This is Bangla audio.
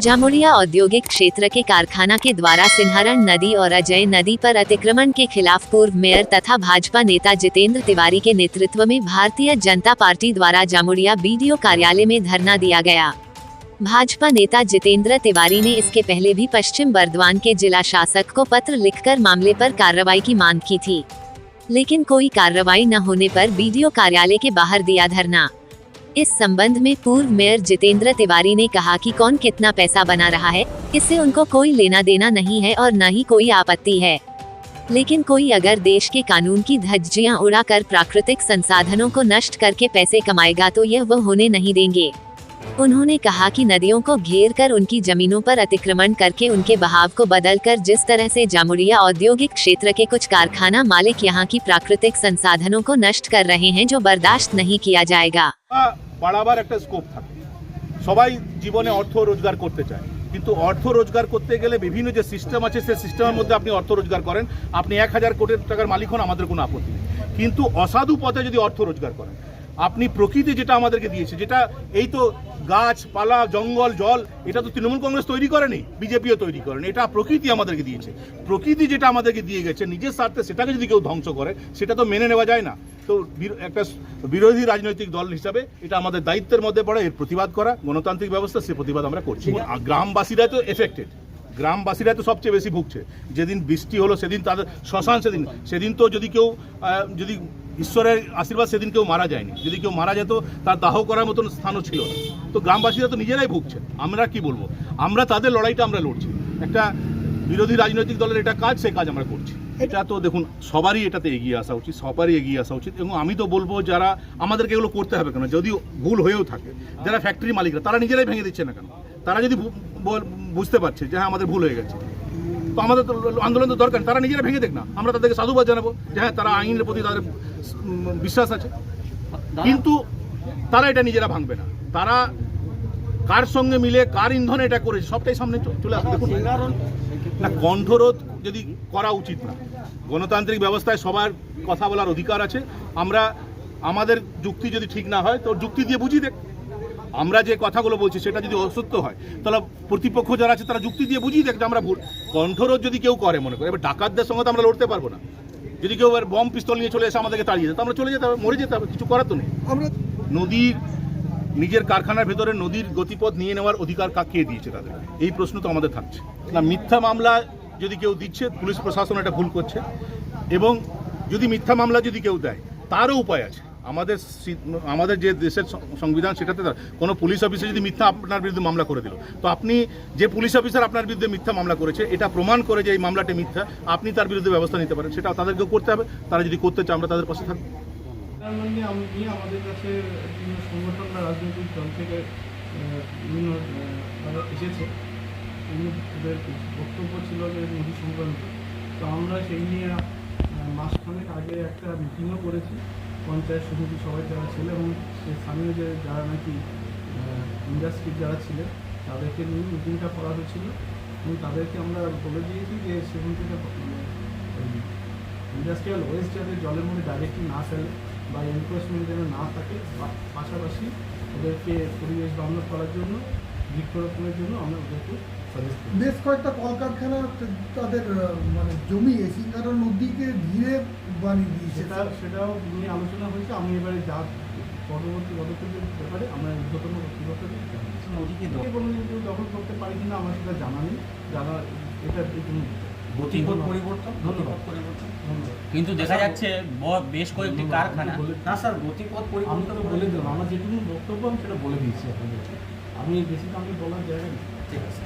जामुड़िया औद्योगिक क्षेत्र के कारखाना के द्वारा सिन्हारण नदी और अजय नदी पर अतिक्रमण के खिलाफ पूर्व मेयर तथा भाजपा नेता जितेंद्र तिवारी के नेतृत्व में भारतीय जनता पार्टी द्वारा जामुड़िया बीडीओ कार्यालय में धरना दिया गया। भाजपा नेता जितेंद्र तिवारी ने इसके पहले भी पश्चिम बर्दवान के जिला शासक को पत्र लिखकर मामले पर कार्रवाई की मांग की थी, लेकिन कोई कार्रवाई न होने पर बीडीओ कार्यालय के बाहर दिया धरना। इस संबंध में पूर्व मेयर जितेंद्र तिवारी ने कहा कि कौन कितना पैसा बना रहा है, इससे उनको कोई लेना देना नहीं है और न ही कोई आपत्ति है, लेकिन कोई अगर देश के कानून की धज्जियां उड़ाकर प्राकृतिक संसाधनों को नष्ट करके पैसे कमाएगा तो यह वो होने नहीं देंगे। उन्होंने कहा कि नदियों को घेर कर उनकी जमीनों पर अतिक्रमण करके उनके बहाव को बदलकर जिस तरह से जामुड़िया औद्योगिक क्षेत्र के कुछ कारखाना मालिक यहां की प्राकृतिक संसाधनों को नष्ट कर रहे हैं, जो बर्दाश्त नहीं किया जाएगा। বাড়াবার একটা স্কোপ থাকে, সবাই জীবনে অর্থ রোজগার করতে চায়, কিন্তু অর্থ রোজগার করতে গেলে বিভিন্ন যে সিস্টেম আছে সেই সিস্টেমের মধ্যে আপনি অর্থ রোজগার করেন, আপনি 1000 কোটি টাকার মালিক হন, আমাদের কোনো আপত্তি নেই। কিন্তু অসাধু পথে যদি অর্থ রোজগার করেন, আপনি প্রকৃতি যেটা আমাদেরকে দিয়েছে, যেটা এই তো গাছপালা জঙ্গল জল, এটা তো তৃণমূল কংগ্রেস তৈরি করেনি, বিজেপিও তৈরি করেনি, এটা প্রকৃতি আমাদেরকে দিয়েছে। প্রকৃতি যেটা আমাদেরকে দিয়ে গেছে নিজের স্বার্থে, সেটাকে যদি কেউ ধ্বংস করে সেটা তো মেনে নেওয়া যায় না। তো একটা বিরোধী রাজনৈতিক দল হিসাবে এটা আমাদের দায়িত্বের মধ্যে পড়ে এর প্রতিবাদ করা, গণতান্ত্রিক ব্যবস্থা, সে প্রতিবাদ আমরা করছি। গ্রামবাসীরা তো এফেক্টেড, গ্রামবাসীরা তো সবচেয়ে বেশি ভুগছে। যেদিন বৃষ্টি হলো সেদিন তাদের শ্মশান, সেদিন তো যদি ঈশ্বরের আশীর্বাদ সেদিন কেউ মারা যায়নি, যদি কেউ মারা যেত তার দাহ করার মতন স্থানও ছিল না। তো গ্রামবাসীরা তো নিজেরাই ভুগছে, আমরা কি বলবো, আমরা তাদের লড়াইটা আমরা লড়ছি। একটা বিরোধী রাজনৈতিক দলের এটা কাজ, সেই কাজ আমরা করছি। এটা তো দেখুন সবারই এটাতে এগিয়ে আসা উচিত, সবারই এগিয়ে আসা উচিত। এবং আমি তো বলবো যারা আমাদেরকে এগুলো করতে হবে কেন, যদি ভুল হয়েও থাকে, যারা ফ্যাক্টরি মালিকরা তারা নিজেরাই ভেঙে দিচ্ছে না কেন? তারা যদি বুঝতে পারছে যে হ্যাঁ আমাদের ভুল হয়ে গেছে, তো আমাদের তো আন্দোলন তো দরকার, তারা নিজেরা ভেঙে দেখ না, আমরা তাদেরকে সাধুবাদ জানাবো যে হ্যাঁ তারা আইনের প্রতি তাদের বিশ্বাস আছে। কিন্তু তারা এটা নিজেরা ভাঙবে না, তারা কার সঙ্গে মিলে কার ইন্ধনে এটা করেছে সবটাই সামনে চলে আসবে। দেখুন না, কণ্ঠরোধ যদি করা উচিত না, গণতান্ত্রিক ব্যবস্থায় সবার কথা বলার অধিকার আছে। আমরা আমাদের যুক্তি যদি ঠিক না হয় তো যুক্তি দিয়ে বুঝিয়ে দেখ, আমরা যে কথাগুলো বলছি সেটা যদি অসত্য হয় তাহলে প্রতিপক্ষ যারা আছে তারা যুক্তি দিয়ে বুঝিয়ে দেখ যে আমরা ভুল। কণ্ঠরোধ যদি কেউ করে, মনে করে এবার ডাকাতদের সঙ্গে তো আমরা লড়তে পারবো না, যদি কেউ বম পিস্তল নিয়ে চলে এসে আমাদেরকে তাড়িয়ে দেয় তো আমরা চলে যেতে হবে, মরে যেতে হবে, কিছু করার তো নেই। আমরা নদীর নিজের কারখানার ভেতরে নদীর গতিপথ নিয়ে নেওয়ার অধিকার কে দিয়েছে তাদের, এই প্রশ্ন তো আমাদের থাকছে না। মিথ্যা মামলা যদি কেউ দিচ্ছে, পুলিশ প্রশাসন এটা ভুল করছে। এবং যদি মিথ্যা মামলা যদি কেউ দেয় তারও উপায় আছে। আমাদের যে দেশের সংবিধান সেটাতে কোনো পুলিশ অফিসার যদি মিথ্যা আপনার বিরুদ্ধে মামলা করে দিল, তো আপনি যে পুলিশ অফিসার আপনার বিরুদ্ধে মিথ্যা মামলা করেছে এটা প্রমাণ করে যে এই মামলাটি মিথ্যা, আপনি তার বিরুদ্ধে ব্যবস্থা নিতে পারেন, সেটা তাদেরকেও করতে হবে। তারা যদি করতে চায় আমরা তাদের পাশে থাকবো। আমাদের কাছে বিভিন্ন সংগঠন বা রাজনৈতিক দল থেকে বিভিন্ন এসেছে, ওদের বক্তব্য ছিল যে নদী সংক্রান্ত। তো আমরা সেই নিয়ে মাসখানেক আগে একটা মিটিংও করেছি, পঞ্চায়েত সমিতি সবাই যারা ছিল এবং স্থানীয় যে যারা নাকি ইন্ডাস্ট্রির যারা ছিলেন তাদেরকে নিয়ে মিটিংটা করা হয়েছিল। এবং তাদেরকে আমরা বলে দিয়েছি যে সেখান থেকে ইন্ডাস্ট্রিয়াল ওয়েস্ট যাতে জলের মধ্যে ডাইরেক্টলি না ফেলে বা এনফোর্সমেন্ট যেন না থাকে, পাশাপাশি ওদেরকে পরিবেশ বান্ধব করার জন্য, বৃক্ষরোপণের জন্য আমরা ওদেরকে সাজেস্ট করি। বেশ কয়েকটা কলকারখানা তাদের মানে জমি এসি কারণ নদীকে ঘিরে বানিয়ে দিয়েছে, সেটাও নিয়ে আলোচনা হয়েছে। আমি এবারে যা পরবর্তী পদক্ষেপের ব্যাপারে আমরা ঊর্ধ্বতন কর্তৃপক্ষকে নদীকে কোনোদিন কেউ দখল করতে পারি কিনা আমার সেটা জানা নেই, এটা গতিপথ পরিবর্তন, কিন্তু দেখা যাচ্ছে বেশ কয়েকটি কারখানা না স্যার গতিপথ পরিবর্তন বলে দেবো। আমার যেটুকু বক্তব্য আমি সেটা বলে দিয়েছি আপনাদেরকে, আমি বেশি তো আমি বলার জায়গা নেই। ঠিক আছে।